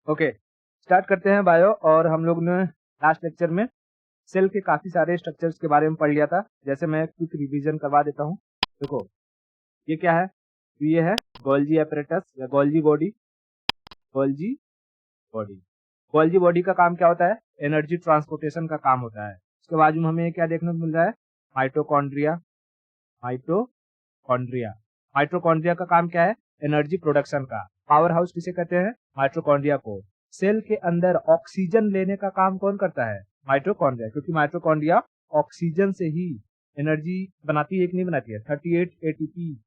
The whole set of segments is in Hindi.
ओके, स्टार्ट करते हैं बायो। और हम लोग ने लास्ट लेक्चर में सेल के काफी सारे स्ट्रक्चर्स के बारे में पढ़ लिया था। जैसे मैं क्विक रिवीजन करवा देता हूँ। देखो, ये क्या है? तो ये है गोल्जी एपरेटस या Golgi body. Golgi body, Golgi body का काम क्या होता है? एनर्जी ट्रांसपोर्टेशन का काम होता है। उसके बाद में हमें क्या देखने को मिल रहा है? माइटोकॉन्ड्रिया। माइटोकॉन्ड्रिया, माइटोकॉन्ड्रिया का काम क्या है? एनर्जी प्रोडक्शन का। पावर हाउस किसे कहते हैं? माइटोकॉन्ड्रिया को। सेल के अंदर ऑक्सीजन लेने का काम कौन करता है? माइटोकॉन्ड्रिया, क्योंकि माइटोकॉन्ड्रिया ऑक्सीजन से ही एनर्जी बनाती है कि नहीं बनाती है? 38 एटीपी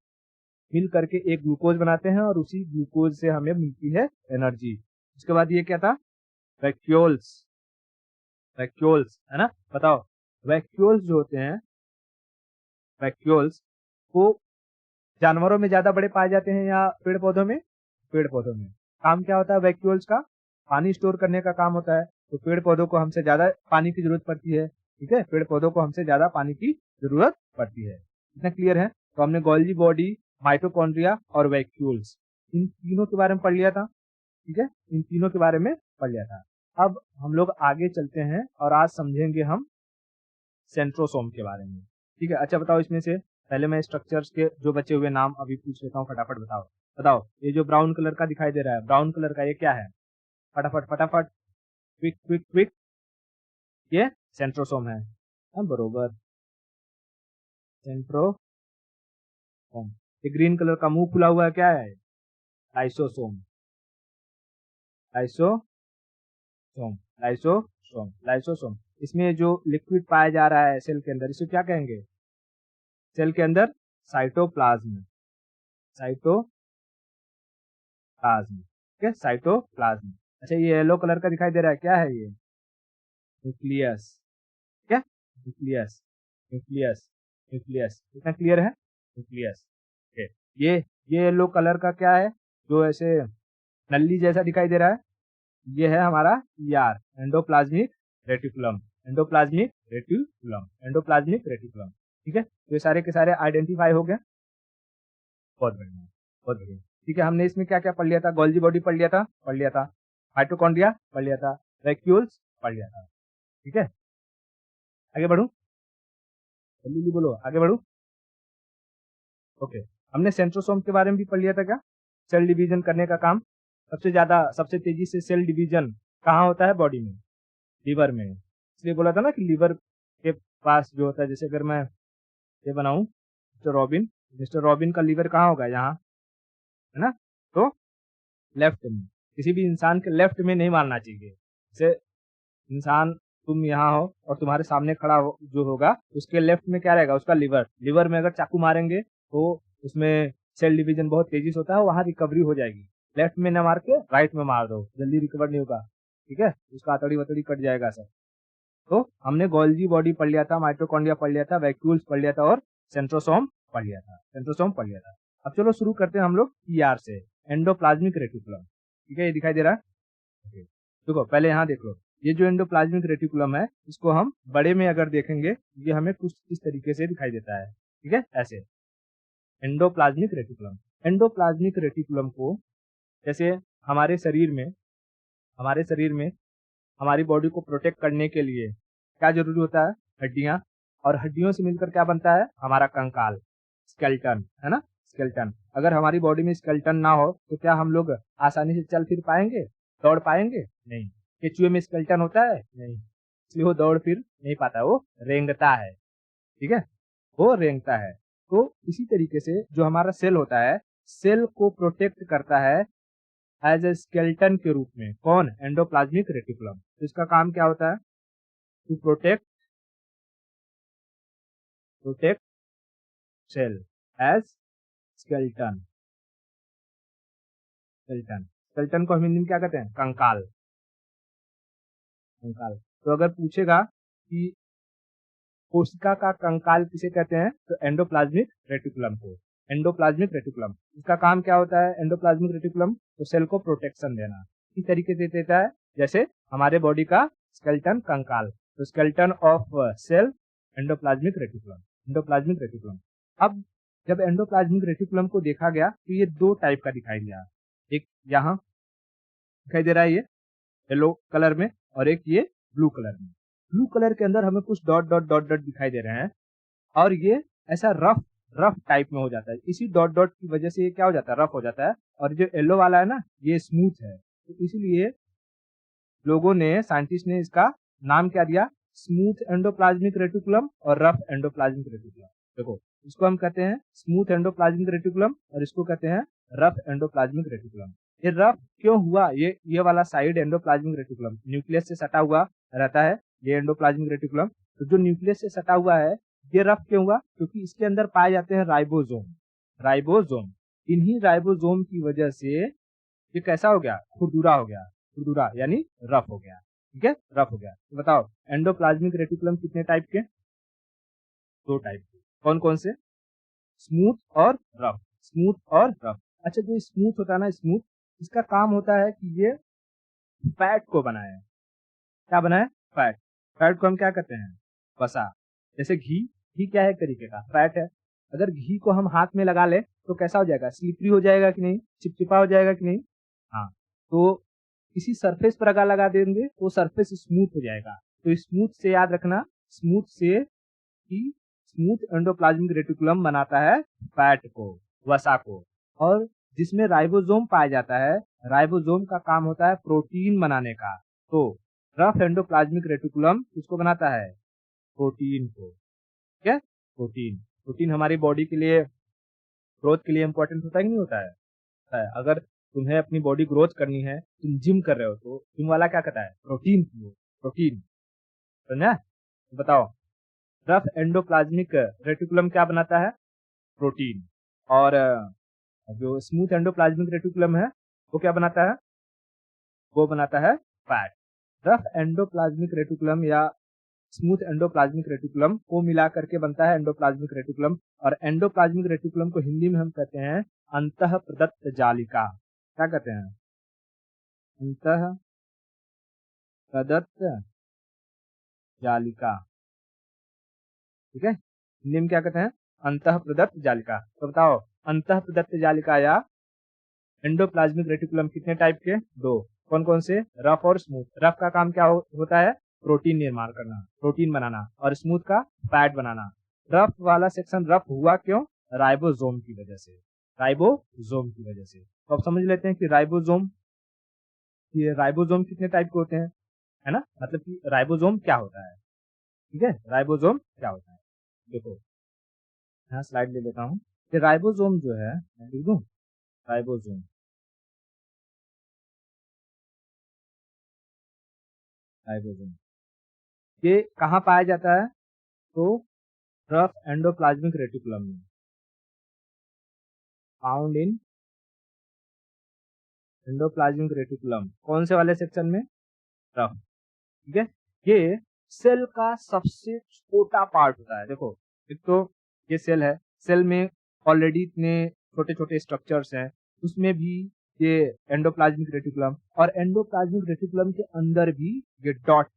मिल करके एक ग्लूकोज बनाते हैं और उसी ग्लूकोज से हमें मिलती है एनर्जी। उसके बाद ये क्या था? वैक्यूल्स। वैक्यूल्स है ना? बताओ, वैक्यूल्स जो होते हैं, वैक्यूल्स वो जानवरों में ज्यादा बड़े पाए जाते हैं या पेड़ पौधों में? पेड़ पौधों में। काम क्या होता है वैक्यूल्स का? पानी स्टोर करने का काम होता है। तो पेड़ पौधों को हमसे ज्यादा पानी की जरूरत पड़ती है। ठीक है, पेड़ पौधों को हमसे ज्यादा पानी की जरूरत पड़ती है। इतना क्लियर है? तो हमने गोल्जी बॉडी, माइटोकॉन्ड्रिया और वैक्यूल्स, इन तीनों के बारे में पढ़ लिया था। ठीक है, इन तीनों के बारे में पढ़ लिया था। अब हम लोग आगे चलते हैं और आज समझेंगे हम सेंट्रोसोम के बारे में। ठीक है, अच्छा बताओ, इसमें से पहले मैं स्ट्रक्चर्स के जो बचे हुए नाम अभी पूछ लेता हूँ, फटाफट बताओ। बताओ, ये जो ब्राउन कलर का दिखाई दे रहा है, ब्राउन कलर का, ये क्या है? फटाफट फटाफट, क्विक क्विक क्विक। ये सेंट्रोसोम है। हाँ, बरोबर, सेंट्रोसोम। ये ग्रीन कलर का मुंह खुला हुआ है, क्या है? लाइसोसोम। Lysosome, lysosome, lysosome. इसमें जो लिक्विड पाया जा रहा है सेल के अंदर, इसे क्या कहेंगे? सेल के अंदर साइटोप्लाज्म। साइटोप्लाज्म, ठीक है, साइटोप्लाज्म। अच्छा, ये येलो कलर का दिखाई दे रहा है, क्या है ये? न्यूक्लियस। ठीक है, न्यूक्लियस, न्यूक्लियस, न्यूक्लियस। इतना क्लियर है? न्यूक्लियस। ओके, ये येलो कलर का क्या है जो ऐसे नली जैसा दिखाई दे रहा है? ये है हमारा ER, endoplasmic reticulum. Endoplasmic reticulum, endoplasmic reticulum. ठीक है, तो ये सारे के सारे आइडेंटिफाई हो गए। बहुत बढ़िया, बहुत बढ़िया। ठीक है, हमने इसमें क्या क्या पढ़ लिया था? गोल्जी बॉडी पढ़ लिया था, पढ़ लिया था। माइटोकॉन्ड्रिया पढ़ लिया था। वैक्यूल्स पढ़ लिया था। ठीक है, आगे बढ़ू? जल्दी बोलो, आगे बढ़ू? ओके, हमने सेंट्रोसोम के बारे में भी पढ़ लिया था क्या? सेल डिवीजन करने का काम। सबसे ज्यादा, सबसे तेजी से सेल डिवीजन कहाँ होता है? बॉडी में, लीवर में। इसलिए बोला था ना कि लीवर के पास जो होता है, जैसे अगर मैं ये बनाऊं मिस्टर रॉबिन, मिस्टर रॉबिन का लीवर कहाँ होगा? यहाँ, है ना? तो लेफ्ट में। किसी भी इंसान के लेफ्ट में नहीं मारना चाहिए। जैसे इंसान, तुम यहाँ हो और तुम्हारे सामने खड़ा हो जो होगा, उसके लेफ्ट में क्या रहेगा? उसका लीवर। लीवर में अगर चाकू मारेंगे तो उसमें सेल डिवीजन बहुत तेजी से होता है, वहां रिकवरी हो जाएगी। लेफ्ट में न मार के राइट में मार दो, जल्दी रिकवर नहीं होगा। ठीक है, उसका आतड़ी वतड़ी कट जाएगा सब। तो हमने गोल्जी बॉडी पढ़ लिया था, माइटोकॉन्ड्रिया पढ़ लिया था, वैक्यूल्स पढ़ लिया था और सेंट्रोसोम पढ़ लिया था। सेंट्रोसोम पढ़ लिया था। अब चलो शुरू करते हैं हम लोग ER से, एंडोप्लाज्मिक रेटिकुलम। ठीक है, ये दिखाई दे रहा है? Okay. देखो, पहले यहाँ देख लो, ये जो एंडोप्लाज्मिक रेटिकुलम है, इसको हम बड़े में अगर देखेंगे, ये हमें कुछ इस तरीके से दिखाई देता है। ठीक है, ऐसे एंडोप्लाज्मिक रेटिकुलम। एंडोप्लाज्मिक रेटिकुलम को, जैसे हमारे शरीर में, हमारे शरीर में हमारी बॉडी को प्रोटेक्ट करने के लिए क्या जरूरी होता है? हड्डियां। और हड्डियों से मिलकर क्या बनता है? हमारा कंकाल, स्केलेटन, है ना? स्केलेटन। अगर हमारी बॉडी में स्केलेटन ना हो तो क्या हम लोग आसानी से चल फिर पाएंगे, दौड़ पाएंगे? नहीं। केचुए में स्केलेटन होता है? नहीं, इसलिए वो दौड़ फिर नहीं पाता, वो रेंगता है। ठीक है, वो रेंगता है। तो इसी तरीके से जो हमारा सेल होता है, सेल को प्रोटेक्ट करता है एज ए स्केलेटन के रूप में। कौन? Endoplasmic reticulum. तो इसका काम क्या होता है? To protect, protect cell as skeleton. Skeleton, skeleton को हम हिंदी में क्या कहते हैं? कंकाल। कंकाल। तो अगर पूछेगा कि कोशिका का कंकाल किसे कहते हैं, तो एंडोप्लाज्मिक रेटिकुलम को। एंडोप्लाज्मिक रेटिकुलम, इसका काम क्या होता है? एंडोप्लाज्मिक रेटिकुलम तो सेल को प्रोटेक्शन देना। इस तरीके से देता है जैसे हमारे बॉडी का स्केलेटन कंकाल। तो skeleton of cell, endoplasmic reticulum, endoplasmic reticulum. अब जब एंडोप्लाज्मिक रेटिकुलम को देखा गया तो ये दो टाइप का दिखाई दिया। एक यहाँ दिखाई दे रहा है ये येलो कलर में, और एक ये ब्लू कलर में। ब्लू कलर के अंदर हमें कुछ डॉट डॉट डॉट डॉट दिखाई दे रहे हैं, और ये ऐसा रफ रफ टाइप में हो जाता है। इसी डॉट डॉट की वजह से ये क्या हो जाता है, रफ हो जाता है। और जो येलो वाला है ना, ये स्मूथ है, तो इसीलिए लोगों ने, साइंटिस्ट ने इसका नाम क्या दिया, स्मूथ एंडोप्लाज्मिक रेटिकुलम और रफ एंडोप्लाज्मिक रेटिकुलम। देखो, इसको हम कहते हैं स्मूथ एंडोप्लाज्मिक रेटिकुलम और इसको कहते हैं रफ एंडोप्लाज्मिक रेटिकुलम। ये रफ क्यों हुआ, ये वाला साइड एंडोप्लाज्मिक रेटिकुलम न्यूक्लियस से सटा हुआ रहता है, ये एंडोप्लाज्मिक रेटिकुलम। तो जो न्यूक्लियस से सटा हुआ है, ये रफ क्यों हुआ, क्योंकि इसके अंदर पाए जाते हैं राइबोसोम। राइबोसोम, इन्हीं राइबोसोम की वजह से ये कैसा हो गया, खुरदुरा हो गया, खुरदुरा यानी रफ हो गया। ठीक है, रफ हो गया। तो बताओ एंडोप्लाज्मिक रेटिकुलम कितने टाइप के, दो टाइप के, कौन कौन से, स्मूथ और रफ, स्मूथ और रफ। अच्छा, जो स्मूथ होता है ना, स्मूथ, इसका काम होता है कि ये फैट को बनाए। क्या बनाए, फैट। फैट को हम क्या कहते हैं, वसा। जैसे घी, घी क्या है, एक तरीके का फैट है। अगर घी को हम हाथ में लगा ले तो कैसा हो जाएगा, स्लिपरी हो जाएगा कि नहीं, चिपचिपा हो जाएगा कि नहीं। हाँ, तो किसी सरफेस पर अगर लगा देंगे तो सरफेस स्मूथ हो जाएगा। तो स्मूथ से याद रखना, स्मूथ से कि स्मूथ एंडोप्लाज्मिक रेटिकुलम बनाता है फैट को, वसा को। और जिसमें राइबोसोम पाया जाता है, राइबोसोम का काम होता है प्रोटीन बनाने का। तो रफ एंडोप्लाज्मिक रेटिकुलम किसको बनाता है, प्रोटीन को। ठीक है, प्रोटीन। प्रोटीन हमारी बॉडी के लिए, ग्रोथ के लिए इंपॉर्टेंट होता है कि नहीं होता है। अगर तुम्हें अपनी बॉडी ग्रोथ करनी है, तुम जिम कर रहे हो, तो जिम वाला क्या कहता है, प्रोटीन पियो, प्रोटीन। समझा, बताओ रफ एंडोप्लाज्मिक रेटिकुलम क्या बनाता है, प्रोटीन। और जो स्मूथ एंडोप्लाज्मिक रेटिकुलम है वो क्या बनाता है, वो बनाता है फैट। रफ एंडोप्लाज्मिक रेटिकुलम या स्मूथ एंडोप्लाज्मिक रेटिकुलम को मिला करके बनता है एंडोप्लाज्मिक रेटिकुलम। और एंडोप्लाज्मिक रेटिकुलम को हिंदी में हम कहते हैं अंतः प्रदत्त जालिका। क्या कहते हैं, अंतः प्रदत्त जालिका। ठीक है, हिंदी में क्या कहते हैं, अंतः प्रदत्त जालिका। तो बताओ अंतः प्रदत्त जालिका या एंडोप्लाज्मिक रेटिकुलम कितने टाइप के, दो। कौन कौन से, रफ और स्मूथ। रफ का काम क्या होता है, प्रोटीन निर्माण करना, प्रोटीन बनाना, और स्मूथ का फैट बनाना। रफ वाला सेक्शन रफ हुआ क्यों, राइबोसोम की वजह से, राइबोसोम की वजह से। तो अब समझ लेते हैं कि राइबोसोम, ये राइबोसोम कितने टाइप के होते हैं, है ना, मतलब कि राइबोसोम क्या होता है। ठीक है, राइबोसोम क्या होता है, देखो यहाँ स्लाइड ले लेता हूँ कि राइबोसोम जो है, मैं लिख दूं राइबोसोम, राइबोसोम ये कहाँ पाया जाता है, तो रफ एंडोप्लाज्मिक रेटिकुलम में, फाउंड इन एंडोप्लाज्मिक रेटिकुलम। कौन से वाले सेक्शन में, रफ। ठीक है, ये सेल का सबसे छोटा पार्ट होता है। देखो, एक तो ये सेल है, सेल में ऑलरेडी इतने छोटे छोटे स्ट्रक्चर्स हैं, उसमें भी ये एंडोप्लाज्मिक रेटिकुलम, और एंडोप्लाज्मिक रेटिकुलम के अंदर भी ये डॉट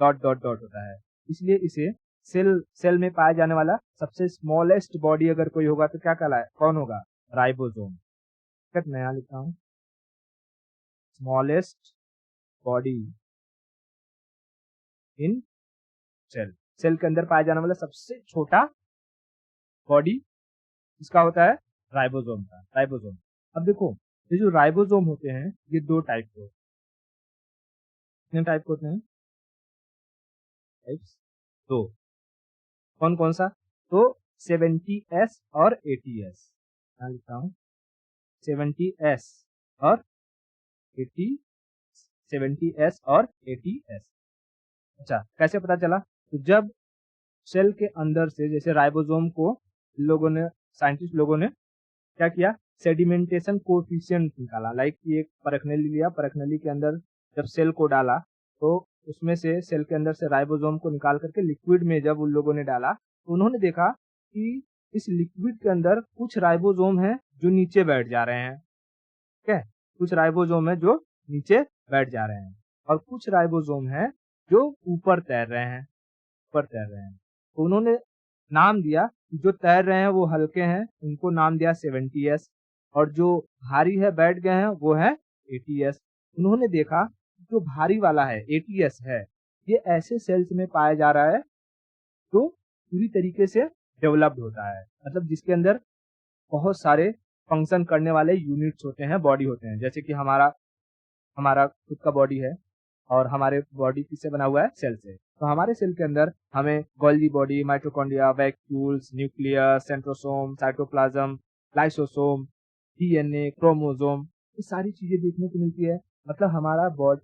डॉट डॉट डॉट होता है। इसलिए इसे सेल में पाया जाने वाला सबसे स्मॉलेस्ट बॉडी अगर कोई होगा तो क्या कहलाए, कौन होगा, राइबोसोम। मैं यहाँ लिखता हूँ smallest body in cell, cell के अंदर पाया जाने वाला सबसे छोटा बॉडी इसका होता है राइबोसोम का, राइबोसोम। अब देखो, ये जो राइबोसोम होते हैं ये दो टाइप के, कितने टाइप के होते हैं, टाइप्स दो। कौन कौन सा, तो 70S और 80S। यहाँ लिखता हूँ 70S और 80, 70S और 80S। अच्छा, कैसे पता चला, तो जब सेल के अंदर से, जैसे राइबोसोम को लोगों ने, साइंटिस्ट लोगों ने क्या किया, सेडिमेंटेशन कोएफिशिएंट निकाला। लाइक कि एक परखनली लिया, परखनली के अंदर जब सेल को डाला तो उसमें से, सेल के अंदर से राइबोसोम को निकाल करके लिक्विड में जब उन लोगों ने डाला, तो उन्होंने देखा कि इस लिक्विड के अंदर कुछ राइबोसोम है जो नीचे बैठ जा रहे हैं। ठीक है, कुछ राइबोसोम है जो नीचे बैठ जा रहे हैं, और कुछ राइबोसोम है जो ऊपर तैर रहे हैं, ऊपर तैर रहे हैं। तो उन्होंने नाम दिया, जो तैर रहे हैं वो हल्के हैं, उनको नाम दिया 70S, और जो भारी है, बैठ गए हैं, वो है 80S। उन्होंने देखा जो भारी वाला है एटीएस है, ये ऐसे सेल्स में पाया जा रहा है जो पूरी तरीके से डेवलप्ड होता है, मतलब जिसके अंदर बहुत सारे फंक्शन करने वाले यूनिट्स होते हैं, बॉडी होते हैं। जैसे कि हमारा हमारा खुद का बॉडी है और हमारे बॉडी किससे बना हुआ है? सेल से। तो हमारे सेल के अंदर हमें Golgi body, mitochondria, vacuoles, nucleus, centrosome, cytoplasm, lysosome, DNA, chromosome, ये सारी चीजें देखने को मिलती है। मतलब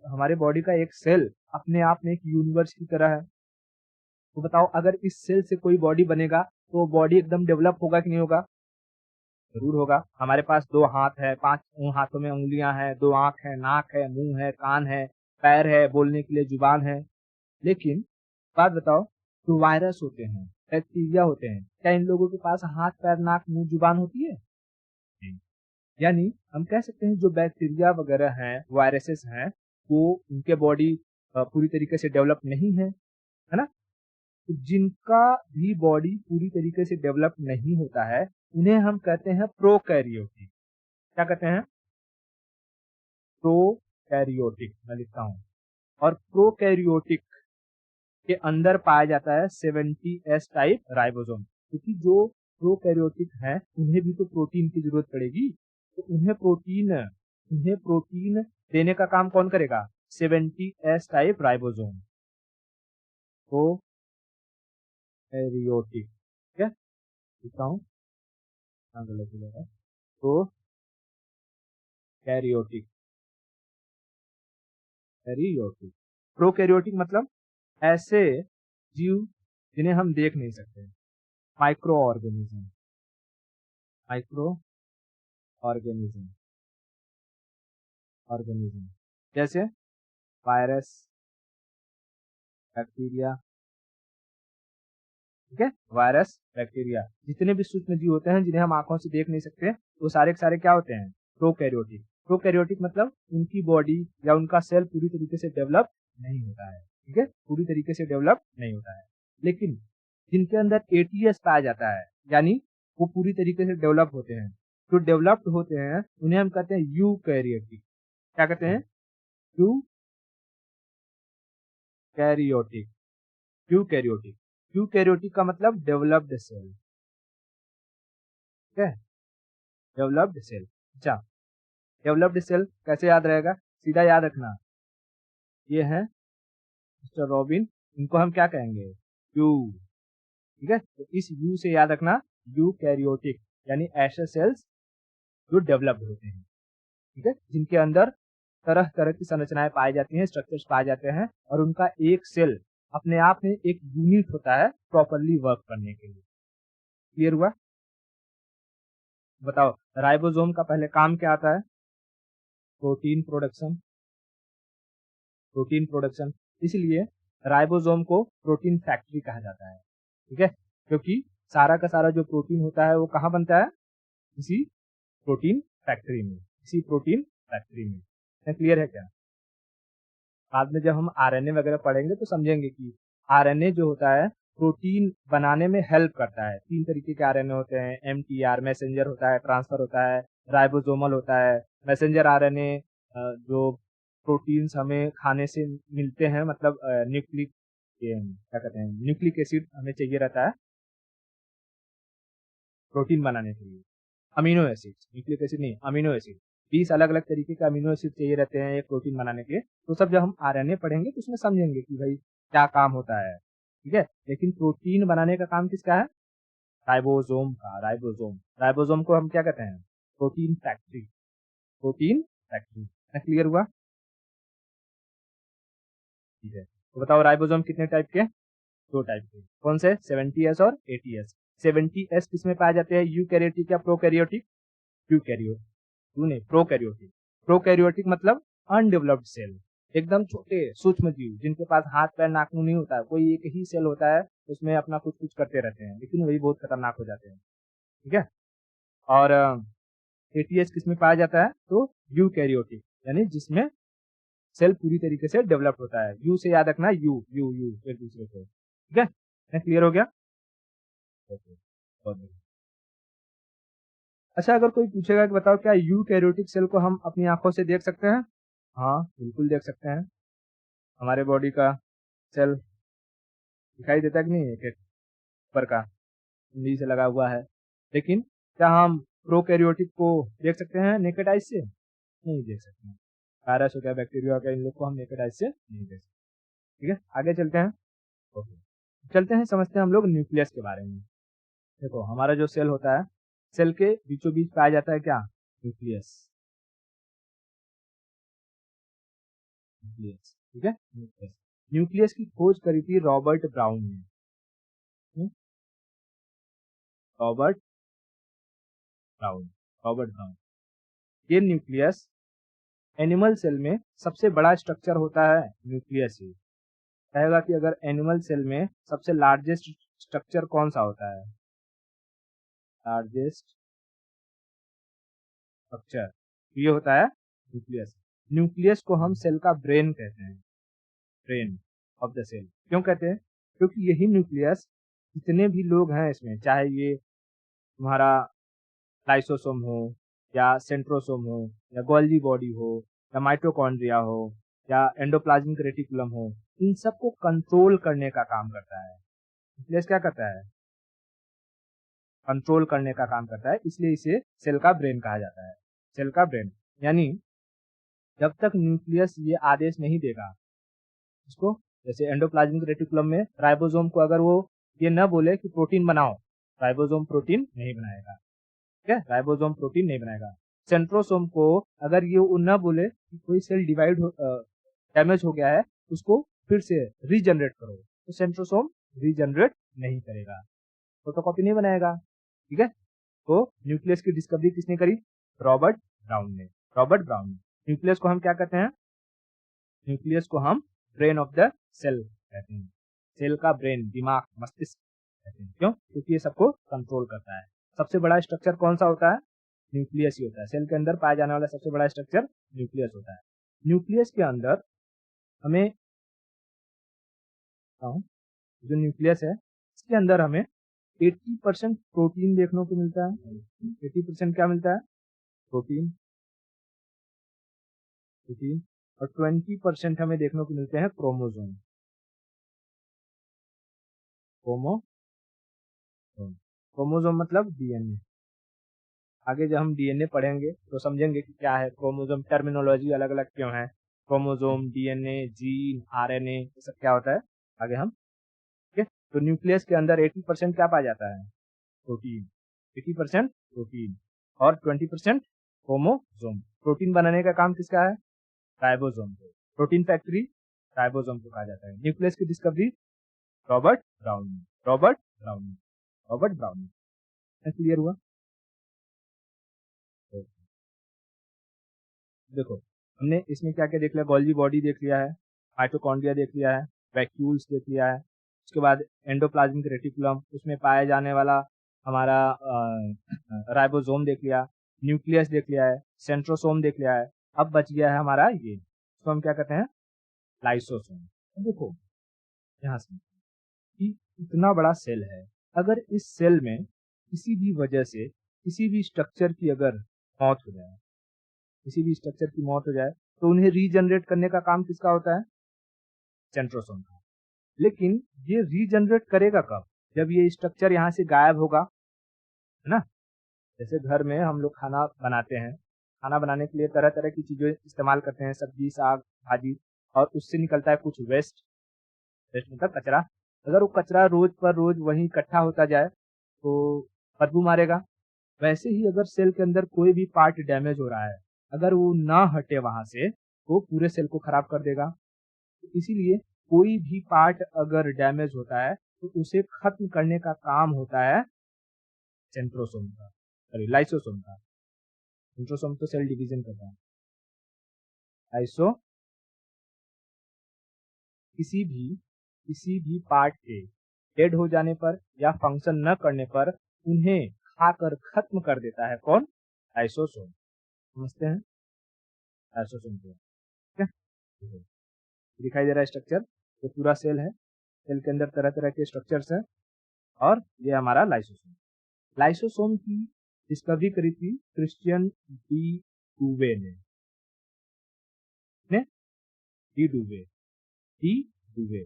हमारे बॉडी का एक सेल अपने आप में एक यूनिवर्स की तरह है। तो बताओ अगर इस सेल से कोई बॉडी बनेगा तो बॉडी एकदम डेवलप होगा कि नहीं होगा? जरूर होगा। हमारे पास 2 हाथ है, 5 हाथों में उंगलियां हैं, 2 आंख है, नाक है, मुंह है, कान है, पैर है, बोलने के लिए जुबान है। लेकिन बात बताओ, जो वायरस होते हैं, बैक्टीरिया होते हैं, क्या इन लोगों के पास हाथ, पैर, नाक, मुंह, जुबान होती है? नहीं। यानी हम कह सकते हैं जो बैक्टीरिया वगैरह हैं, वायरसेस हैं, वो उनके बॉडी पूरी तरीके से डेवलप नहीं है ना? तो जिनका भी बॉडी पूरी तरीके से डेवलप नहीं होता है, उन्हें हम कहते हैं प्रोकैरियोटिक। क्या कहते हैं? प्रोकैरियोटिक। मैं लिखता हूं। और प्रोकैरियोटिक के अंदर पाया जाता है 70S टाइप राइबोसोम, क्योंकि जो प्रोकैरियोटिक है उन्हें भी तो प्रोटीन की जरूरत पड़ेगी। तो उन्हें प्रोटीन देने का काम कौन करेगा? 70S type ribosome, prokaryotic. ठीक है, लिखता हूँ, गलत हो जाएगा। तो कैरियोटिक, कैरियोटिक, प्रोकैरियोटिक मतलब ऐसे जीव जिन्हें हम देख नहीं सकते, micro organism, micro organism, organism जैसे वायरस, बैक्टीरिया। ठीक है, वायरस, बैक्टीरिया, जितने भी सूक्ष्म जीव होते हैं जिन्हें हम आंखों से देख नहीं सकते, वो सारे के सारे क्या होते हैं? प्रोकैरियोटिक। प्रोकैरियोटिक मतलब उनकी बॉडी या उनका सेल पूरी तरीके से डेवलप नहीं होता है। ठीक है, पूरी तरीके से डेवलप नहीं होता है। लेकिन जिनके अंदर एटीएस पाया जाता है, यानी वो पूरी तरीके से डेवलप होते हैं, जो डेवलप्ड होते हैं, उन्हें हम कहते हैं यूकैरियोटिक। क्या कहते हैं? यूकैरियोटिक। यूकैरियोटिक, यूकैरियोटिक का मतलब डेवलप्ड सेल। ठीक है, डेवलप्ड सेल। अच्छा, डेवलप्ड सेल कैसे याद रहेगा? सीधा याद रखना, ये है मिस्टर रॉबिन, इनको हम क्या कहेंगे? यू। ठीक है, तो इस यू से याद रखना, यूकैरियोटिक, यानी ऐसे सेल्स जो डेवलप्ड होते हैं। ठीक है, जिनके अंदर तरह तरह की संरचनाएं पाई जाती हैं, स्ट्रक्चर्स पाए जाते हैं, और उनका एक सेल अपने आप में एक यूनिट होता है प्रॉपरली वर्क करने के लिए। क्लियर हुआ? बताओ, राइबोसोम का पहले काम क्या आता है? Protein production, protein production. इसलिए राइबोसोम को प्रोटीन फैक्ट्री कहा जाता है। ठीक है, क्योंकि सारा का सारा जो प्रोटीन होता है वो कहाँ बनता है? इसी प्रोटीन फैक्ट्री में, इसी प्रोटीन फैक्ट्री में। क्लियर है क्या? बाद में जब हम आरएनए वगैरह पढ़ेंगे तो समझेंगे कि आरएनए जो होता है प्रोटीन बनाने में हेल्प करता है। 3 तरीके के आरएनए होते हैं, एमटीआर मैसेंजर होता है, ट्रांसफर होता है, राइबोसोमल होता है। मैसेंजर आरएनए जो प्रोटीन्स हमें खाने से मिलते हैं, मतलब न्यूक्लिक, क्या कहते हैं, न्यूक्लिक एसिड हमें चाहिए रहता है प्रोटीन बनाने के लिए। अमीनो एसिड, न्यूक्लिक एसिड नहीं, अमीनो एसिड। 20 अलग अलग तरीके के अमीनो एसिड चाहिए रहते हैं एक प्रोटीन बनाने के लिए। तो सब जब हम आरएनए पढ़ेंगे तो उसमें समझेंगे कि भाई क्या काम होता है। ठीक है, लेकिन प्रोटीन बनाने का काम किसका है? राइबोसोम का। राइबोसोम, राइबोसोम को हम क्या कहते हैं? Protein factory, protein factory. Clear हुआ? ठीक है, तो बताओ राइबोसोम कितने टाइप के? 2 टाइप के। कौन से? 70S और 80S। 70S किसमें पाए जाते हैं? यूकैरियोटिक या प्रोकैरियोटिक? यूकैरियोटिक, यू नहीं, प्रोकैरियोटिक। प्रोकैरियोटिक मतलब अनडेवलप्ड सेल, एकदम छोटे सूक्ष्म जीव जिनके पास हाथ, पैर, नाक, मुंह नहीं होता है, कोई एक ही सेल होता है, उसमें अपना कुछ कुछ करते रहते हैं, लेकिन वही बहुत खतरनाक हो जाते हैं। ठीक है, और एटीएस किसमें पाया जाता है? तो यूकैरियोटिक, यानी जिसमें सेल पूरी तरीके से डेवलप होता है। यू से याद रखना, यू यू यू एक दूसरे को। ठीक है, क्लियर हो गया? ओके, बहुत बढ़िया। अच्छा, अगर कोई पूछेगा कि बताओ क्या यूकैरियोटिक सेल को हम अपनी आंखों से देख सकते हैं? हाँ बिल्कुल देख सकते हैं, हमारे बॉडी का सेल दिखाई देता है कि नहीं, एक एक ऊपर का उंगली से लगा हुआ है। लेकिन क्या हम प्रोकैरियोटिक को देख सकते हैं नेकेड आइज से? नहीं देख सकते हैं। वायरस हो गया, बैक्टीरिया हो गया, इन लोग को हम नेकेड आइज से नहीं देख सकते। ठीक है, आगे चलते हैं। ओके, चलते हैं, समझते हैं हम लोग न्यूक्लियस के बारे में। देखो हमारा जो सेल होता है, सेल के बीचों बीच पाया जाता है क्या? न्यूक्लियस। न्यूक्लियस, ठीक है, न्यूक्लियस। न्यूक्लियस की खोज करी थी रॉबर्ट ब्राउन ने। Robert brown, Robert brown. ये न्यूक्लियस, एनिमल सेल में सबसे बड़ा स्ट्रक्चर होता है न्यूक्लियस ही। कहेगा कि अगर एनिमल सेल में सबसे लार्जेस्ट स्ट्रक्चर कौन सा होता है? लार्जेस्ट स्ट्रक्चर ये होता है न्यूक्लियस। न्यूक्लियस को हम सेल का ब्रेन कहते हैं, ब्रेन ऑफ द सेल। क्यों कहते हैं? क्योंकि यही न्यूक्लियस, जितने भी लोग हैं इसमें, चाहे ये तुम्हारा लाइसोसोम हो या सेंट्रोसोम हो या गोल्जी बॉडी हो या माइटोकॉन्ड्रिया हो या एंडोप्लाज्मिक रेटिकुलम हो, इन सबको कंट्रोल करने का काम करता है। न्यूक्लियस क्या करता है? कंट्रोल करने का काम करता है, इसलिए इसे सेल का ब्रेन कहा जाता है। सेल का ब्रेन यानी जब तक न्यूक्लियस ये आदेश नहीं देगा इसको, जैसे एंडोप्लाज्मिक रेटिकुलम में राइबोसोम को अगर वो ये न बोले कि प्रोटीन बनाओ, राइबोसोम प्रोटीन नहीं बनाएगा। ठीक है, राइबोसोम प्रोटीन नहीं बनाएगा। सेंट्रोसोम को अगर ये न बोले कि कोई सेल डिवाइड हो, डैमेज हो गया है, उसको फिर से रीजनरेट करो, तो सेंट्रोसोम रीजनरेट नहीं करेगा, फोटोकॉपी नहीं बनाएगा। ठीक है, तो न्यूक्लियस की डिस्कवरी किसने करी? रॉबर्ट ब्राउन ने। रॉबर्ट ब्राउन ने। न्यूक्लियस को हम क्या कहते हैं? न्यूक्लियस को हम ब्रेन ऑफ द सेल कहते हैं। सेल का ब्रेन, दिमाग, मस्तिष्क कहते हैं। क्यों? क्योंकि ये सबको कंट्रोल करता है। सबसे बड़ा स्ट्रक्चर कौन सा होता है? न्यूक्लियस ही होता है। सेल के अंदर पाया जाने वाला सबसे बड़ा स्ट्रक्चर न्यूक्लियस होता है। न्यूक्लियस के अंदर हमें जो न्यूक्लियस है, इसके अंदर हमें 80% प्रोटीन देखने को मिलता है। 80% क्या मिलता है? Protein, protein. और 20% हमें देखने को मिलते हैं क्रोमोसोम। क्रोमोसोम मतलब डीएनए। आगे जब हम डीएनए पढ़ेंगे तो समझेंगे कि क्या है क्रोमोसोम, टर्मिनोलॉजी अलग अलग क्यों है, क्रोमोसोम, डीएनए, जीन, आरएनए, ये सब क्या होता है आगे हम। ठीक है, तो न्यूक्लियस के अंदर 80% क्या पाया जाता है? प्रोटीन। 80% प्रोटीन और 20% क्रोमोसोम। प्रोटीन बनाने का काम किसका है? राइबोसोम को। प्रोटीन फैक्ट्री राइबोसोम को कहा जाता है। न्यूक्लियस की डिस्कवरी रॉबर्ट ब्राउन ने। रॉबर्ट ब्राउन ने। रॉबर्ट ब्राउन ने। क्लियर हुआ? देखो हमने इसमें क्या क्या देख लिया? गोल्जी बॉडी देख लिया है, माइटोकॉन्ड्रिया देख लिया है, वैक्यूल्स देख लिया है, उसके बाद एंडोप्लाज्मिक रेटिकुलम, उसमें पाया जाने वाला हमारा राइबोसोम देख लिया, न्यूक्लियस देख लिया है, सेंट्रोसोम देख लिया है। अब बच गया है हमारा ये, इसको हम क्या कहते हैं? लाइसोसोम। देखो यहाँ से कि इतना बड़ा सेल है, अगर इस सेल में किसी भी वजह से किसी भी स्ट्रक्चर की अगर मौत हो जाए, किसी भी स्ट्रक्चर की मौत हो जाए, तो उन्हें रीजनरेट करने का काम किसका होता है? सेंट्रोसोम का। लेकिन ये रीजनरेट करेगा कब? जब ये स्ट्रक्चर यहाँ से गायब होगा, है ना। जैसे घर में हम लोग खाना बनाते हैं, खाना बनाने के लिए तरह तरह की चीजें इस्तेमाल करते हैं, सब्जी, साग, भाजी, और उससे निकलता है कुछ वेस्ट। वेस्ट मतलब कचरा। अगर वो कचरा रोज पर रोज वही इकट्ठा होता जाए तो बदबू मारेगा। वैसे ही अगर सेल के अंदर कोई भी पार्ट डैमेज हो रहा है, अगर वो ना हटे वहां से, तो पूरे सेल को खराब कर देगा। तो इसीलिए कोई भी पार्ट अगर डैमेज होता है तो उसे खत्म करने का काम होता है सेंट्रोसोम का, सॉरी लाइसोसोम का। सेंट्रोसोम तो सेल डिवीजन करता है। लाइसो किसी भी पार्ट के डेड हो जाने पर या फंक्शन न करने पर उन्हें खाकर खत्म कर देता है। कौन? लाइसोसोम। समझते हैं लाइसोसोम को? ठीक है, दिखाई दे रहा है स्ट्रक्चर, ये पूरा सेल है। सेल के अंदर तरह तरह के स्ट्रक्चर्स हैं और ये हमारा लाइसोसोम। लाइसोसोम की डिस्कवरी करी थी क्रिश्चियन डी टूवे ने। डी डूवे, डी डूवे,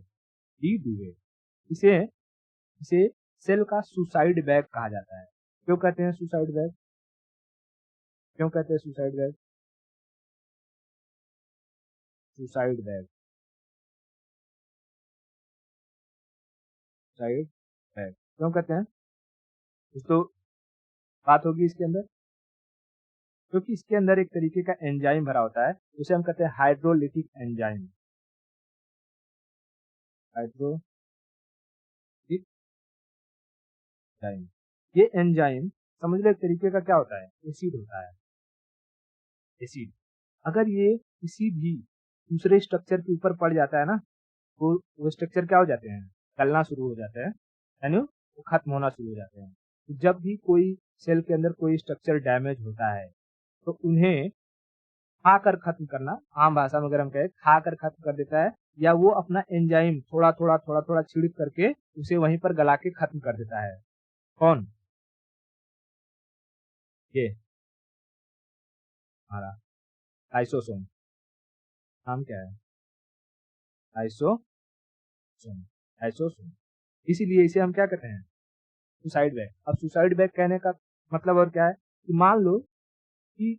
डी डूवे। इसे इसे सेल का सुसाइड बैग कहा जाता है। क्यों कहते हैं सुसाइड बैग? क्यों कहते हैं suicide bag? Suicide bag, suicide bag क्यों कहते हैं? कुछ तो बात होगी इसके अंदर, क्योंकि इसके अंदर एक तरीके का एंजाइम भरा होता है, उसे हम कहते हैं हाइड्रोलिटिक एंजाइम। हाइड्रोलिक एंजाइम, ये एंजाइम समझ लो एक तरीके का क्या होता है, एसिड होता है। एसिड अगर ये किसी भी दूसरे स्ट्रक्चर के ऊपर पड़ जाता है ना, तो वो स्ट्रक्चर क्या हो जाते हैं, गलना शुरू हो जाते हैं, यानी वो खत्म होना शुरू हो जाते हैं। तो जब भी कोई सेल के अंदर कोई स्ट्रक्चर डैमेज होता है तो उन्हें खाकर खत्म करना, आम भाषा में अगर हम कहें खाकर खत्म कर देता है, या वो अपना एंजाइम थोड़ा थोड़ा थोड़ा थोड़ा छिड़क करके उसे वहीं पर गला के खत्म कर देता है। कौन? ये हमारा लाइसोसोम। नाम क्या है? Lysosome, lysosome. इसीलिए इसे हम क्या कहते हैं, सुसाइड बैग। अब सुसाइड बैग कहने का मतलब और क्या है कि मान लो कि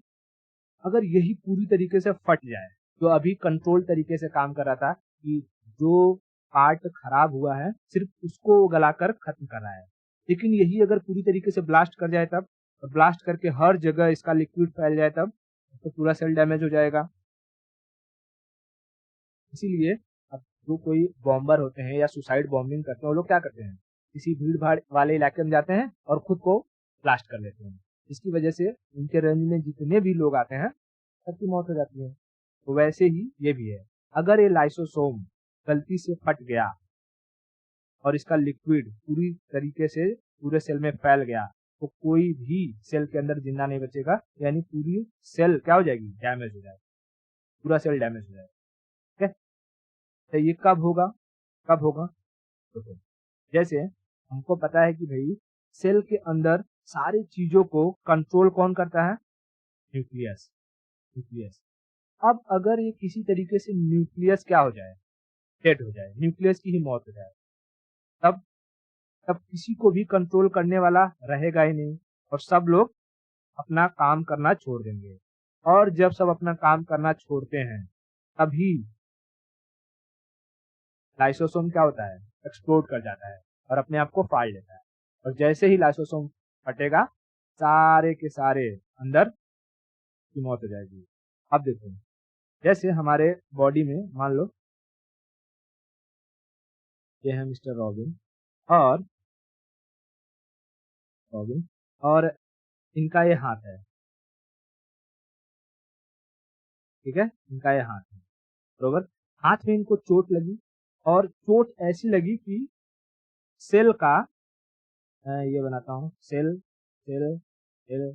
अगर यही पूरी तरीके से फट जाए, तो अभी कंट्रोल तरीके से काम कर रहा था कि जो पार्ट खराब हुआ है सिर्फ उसको गलाकर खत्म कर रहा है, लेकिन यही अगर पूरी तरीके से ब्लास्ट कर जाए तब, और ब्लास्ट करके हर जगह इसका लिक्विड फैल जाए तब, तो पूरा सेल डैमेज हो जाएगा। इसीलिए अब जो कोई बॉम्बर होते हैं या सुसाइड बॉम्बिंग करते हैं, वो लोग क्या करते हैं, किसी भीड़ भाड़ वाले इलाके में जाते हैं और खुद को ब्लास्ट कर लेते हैं। इसकी वजह से उनके रेंज में जितने भी लोग आते हैं सबकी मौत हो जाती है। तो वैसे ही ये भी है, अगर ये लाइसोसोम गलती से फट गया और इसका लिक्विड पूरी तरीके से पूरे सेल में फैल गया, तो कोई भी सेल के अंदर जिंदा नहीं बचेगा, यानी पूरी सेल क्या हो जाएगी, डैमेज हो जाएगी, पूरा सेल डैमेज हो जाएगा। ठीक है, तो ये कब होगा, कब होगा? तो जैसे हमको पता है कि भाई सेल के अंदर सारी चीजों को कंट्रोल कौन करता है, न्यूक्लियस, न्यूक्लियस। अब अगर ये किसी तरीके से न्यूक्लियस क्या हो जाए, डेड हो जाए, न्यूक्लियस की ही मौत हो जाए, तब तब किसी को भी कंट्रोल करने वाला रहेगा ही नहीं, और सब लोग अपना काम करना छोड़ देंगे। और जब सब अपना काम करना छोड़ते हैं, तभी लाइसोसोम क्या होता है, एक्सप्लोड कर जाता है और अपने आप को फाड़ लेता है। और जैसे ही लाइसोसोम फटेगा, सारे के सारे अंदर की मौत हो जाएगी। अब देखो, जैसे हमारे बॉडी में मान लो ये है मिस्टर रॉबिन और रॉबिन, और इनका ये हाथ है, ठीक है, इनका ये हाथ है, बरोबर। हाथ में इनको चोट लगी, और चोट ऐसी लगी कि सेल का, ये बनाता हूँ, cell cell cell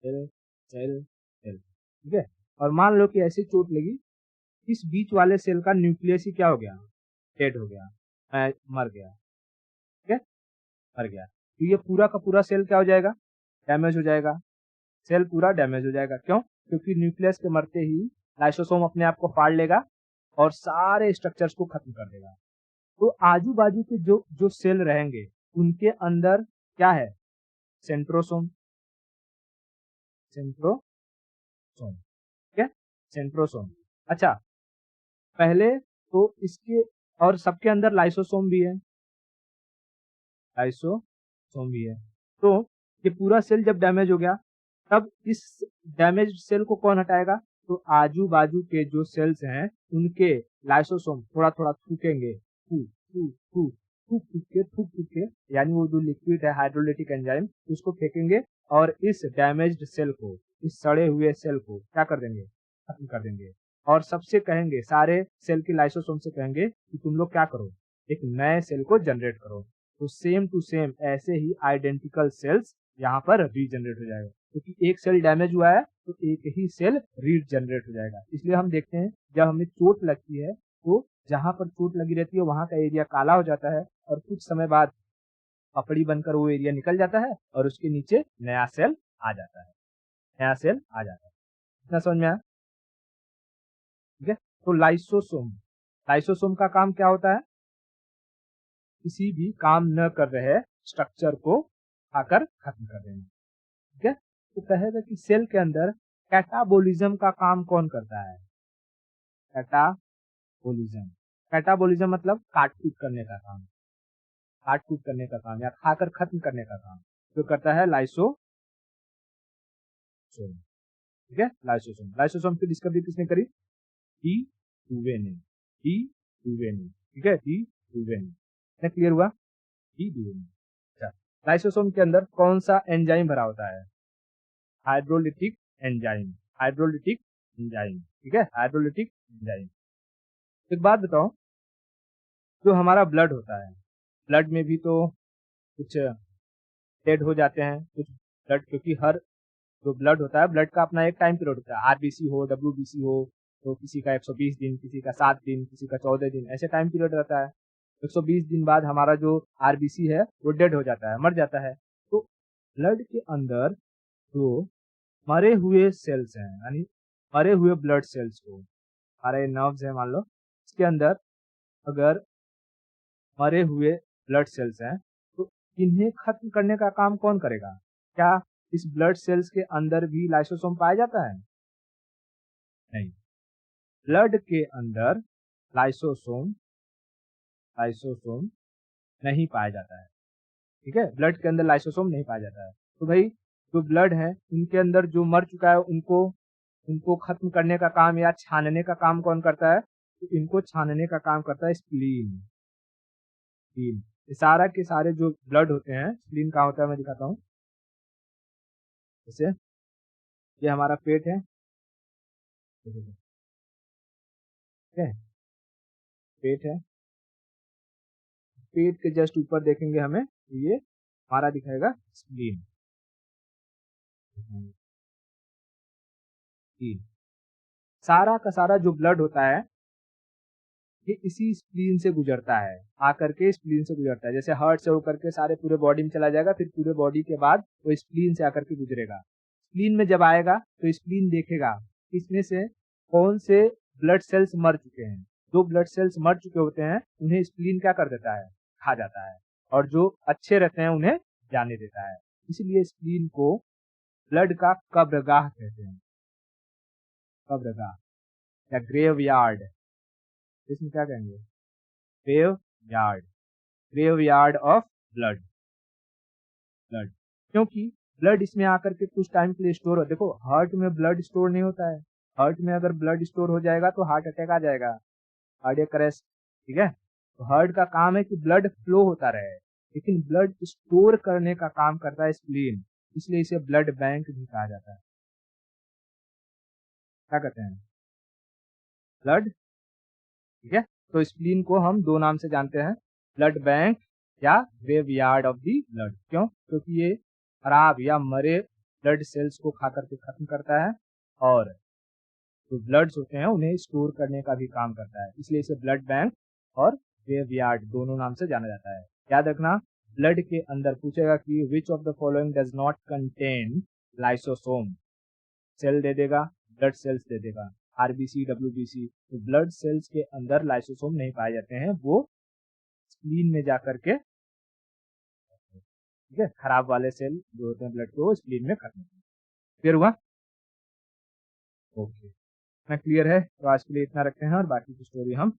cell cell cell, ठीक है। और मान लो कि ऐसी चोट लगी, इस बीच वाले सेल का न्यूक्लियस ही क्या हो गया, डेड हो गया, मर गया, ठीक है, मर गया। तो ये पूरा का पूरा सेल क्या हो जाएगा, डैमेज हो जाएगा, सेल पूरा डैमेज हो जाएगा। क्यों? क्योंकि न्यूक्लियस के मरते ही लाइसोसोम अपने आप को फाड़ लेगा और सारे स्ट्रक्चर्स को खत्म कर देगा। तो आजू बाजू के जो जो सेल रहेंगे उनके अंदर क्या है, सेंट्रोसोम, सेंट्रोसोम, ठीक है, सेंट्रोसोम। अच्छा, पहले तो इसके, और सबके अंदर लाइसोसोम भी है, लाइसोसोम भी है। तो ये पूरा सेल जब डैमेज हो गया, तब इस डैमेज सेल को कौन हटाएगा, तो आजू बाजू के जो सेल्स हैं उनके लाइसोसोम थोड़ा थोड़ा थूकेंगे, थूक थूक थूक थूक थूक के, यानी वो जो लिक्विड है हाइड्रोलिटिक एंजाइम उसको फेंकेंगे, और इस डैमेज्ड सेल को, इस सड़े हुए सेल को क्या कर देंगे, खत्म कर देंगे। और सबसे कहेंगे, सारे सेल के लाइसोसोम से कहेंगे कि तुम लोग क्या करो, एक नए सेल को जनरेट करो। तो सेम टू सेम ऐसे ही आइडेंटिकल सेल्स यहाँ पर रीजनरेट हो जाएगा, क्योंकि एक सेल डैमेज हुआ है तो एक ही सेल रीजनरेट हो जाएगा। इसलिए हम देखते हैं जब हमें चोट लगती है तो जहां पर चोट लगी रहती है वहां का एरिया काला हो जाता है, और कुछ समय बाद पपड़ी बनकर वो एरिया निकल जाता है और उसके नीचे नया सेल आ जाता है, नया सेल आ जाता है। इतना समझ में आया? ठीक है, तो लाइसोसोम लाइसोसोम का काम क्या होता है? किसी भी काम न कर रहे स्ट्रक्चर को आकर खत्म कर देना। ठीक है, तो कहेगा कि सेल के अंदर कैटाबोलिज्म का काम कौन करता है? कैटाबोलिज्म, कैटाबोलिज्म मतलब काट कूट करने का काम, काट कूट करने का काम या खाकर खत्म करने का काम जो करता है लाइसोसोम। ठीक है, लाइसोसोम। लाइसोसोम की डिस्कवरी किसने करी? डी डुवे ने, डी डुवे ने। ठीक है, डी डुवे ने। क्लियर हुआ? डी डुवे ने। अच्छा, लाइसोसोम के अंदर कौन सा एंजाइम भरा होता है? Hydrolytic enzyme, hydrolytic enzyme. ठीक है, हाइड्रोलिटिक एंजाइम। एक बात बताओ, जो हमारा ब्लड होता है, ब्लड में भी तो कुछ डेड हो जाते हैं कुछ ब्लड, क्योंकि हर जो ब्लड होता है, ब्लड का अपना एक टाइम पीरियड होता है। आरबीसी हो, डब्ल्यूबीसी हो, तो किसी का 120 दिन, किसी का 7 दिन, किसी का 14 दिन, ऐसे टाइम पीरियड रहता है। 120 दिन बाद हमारा जो आरबीसी है वो डेड हो जाता है, मर जाता है। तो ब्लड के अंदर जो मरे हुए सेल्स हैं, यानी मरे हुए ब्लड सेल्स को, हमारे नर्व्स है मान लो, इसके अंदर अगर मरे हुए ब्लड सेल्स हैं तो इन्हें खत्म करने का काम कौन करेगा? क्या इस ब्लड सेल्स के अंदर भी लाइसोसोम पाया जाता है? नहीं, ब्लड के अंदर लाइसोसोम लाइसोसोम नहीं पाया जाता है। ठीक है, ब्लड के अंदर लाइसोसोम नहीं पाया जाता है। तो भाई जो ब्लड है उनके अंदर जो मर चुका है उनको उनको खत्म करने का काम या छानने का काम कौन करता है? तो इनको छानने का काम करता है स्प्लीन। स्प्लीन, ये सारा के सारे जो ब्लड होते हैं, स्प्लीन कहाँ होता है मैं दिखाता हूँ। जैसे ये हमारा पेट है, ठीक है, पेट है, पेट के जस्ट ऊपर देखेंगे हमें तो ये हमारा दिखाएगा स्प्लीन। सारा का सारा जो ब्लड होता है ये इसी स्प्लीन से गुजरता है, आकर के स्प्लीन से गुजरता है। जैसे हार्ट से होकर के सारे पूरे बॉडी में चला जाएगा, फिर पूरे बॉडी के बाद वो स्प्लीन से आकर के गुजरेगा। स्प्लीन में जब आएगा तो स्प्लीन देखेगा इसमें से कौन से ब्लड सेल्स मर चुके हैं। जो ब्लड सेल्स मर चुके होते हैं उन्हें स्प्लीन क्या कर देता है? खा जाता है, और जो अच्छे रहते हैं उन्हें जाने देता है। इसलिए स्प्लीन को ब्लड का कब्रगाह कहते हैं, कब्रगाह या ग्रेव यार्ड। इसमें क्या कहेंगे? Graveyard, graveyard of blood. Blood, क्योंकि ब्लड इसमें आकर के कुछ टाइम के लिए स्टोर हो। देखो हार्ट में ब्लड स्टोर नहीं होता है, हार्ट में अगर ब्लड स्टोर हो जाएगा तो हार्ट अटैक आ जाएगा, कार्डियक अरेस्ट। ठीक है, तो हार्ट का काम है कि ब्लड फ्लो होता रहे, लेकिन ब्लड स्टोर करने का काम करता है स्प्लीन, इसलिए इसे ब्लड बैंक भी कहा जाता है। क्या कहते हैं? ब्लड। ठीक है, तो स्प्लीन को हम दो नाम से जानते हैं, ब्लड बैंक या ग्रेवयार्ड ऑफ दी ब्लड। क्यों? क्योंकि ये खराब या मरे ब्लड सेल्स को खा करके खत्म करता है, और जो ब्लड्स होते हैं उन्हें स्टोर करने का भी काम करता है, इसलिए इसे ब्लड बैंक और ग्रेवयार्ड दोनों नाम से जाना जाता है। याद रखना, ब्लड के अंदर पूछेगा कि which of the following does not contain lysosome, cell दे देगा, ब्लड सेल्स दे देगा, आरबीसी, डब्ल्यूबीसी। तो ब्लड सेल्स के अंदर लाइसोसोम नहीं पाए जाते हैं, वो स्प्लीन में जाकर के, ठीक है, खराब वाले सेल जो होते हैं ब्लड के वो स्प्लीन में खत्म होते हैं। क्लियर हुआ? ओके, इतना क्लियर है तो आज के लिए इतना रखते हैं, और बाकी की स्टोरी हम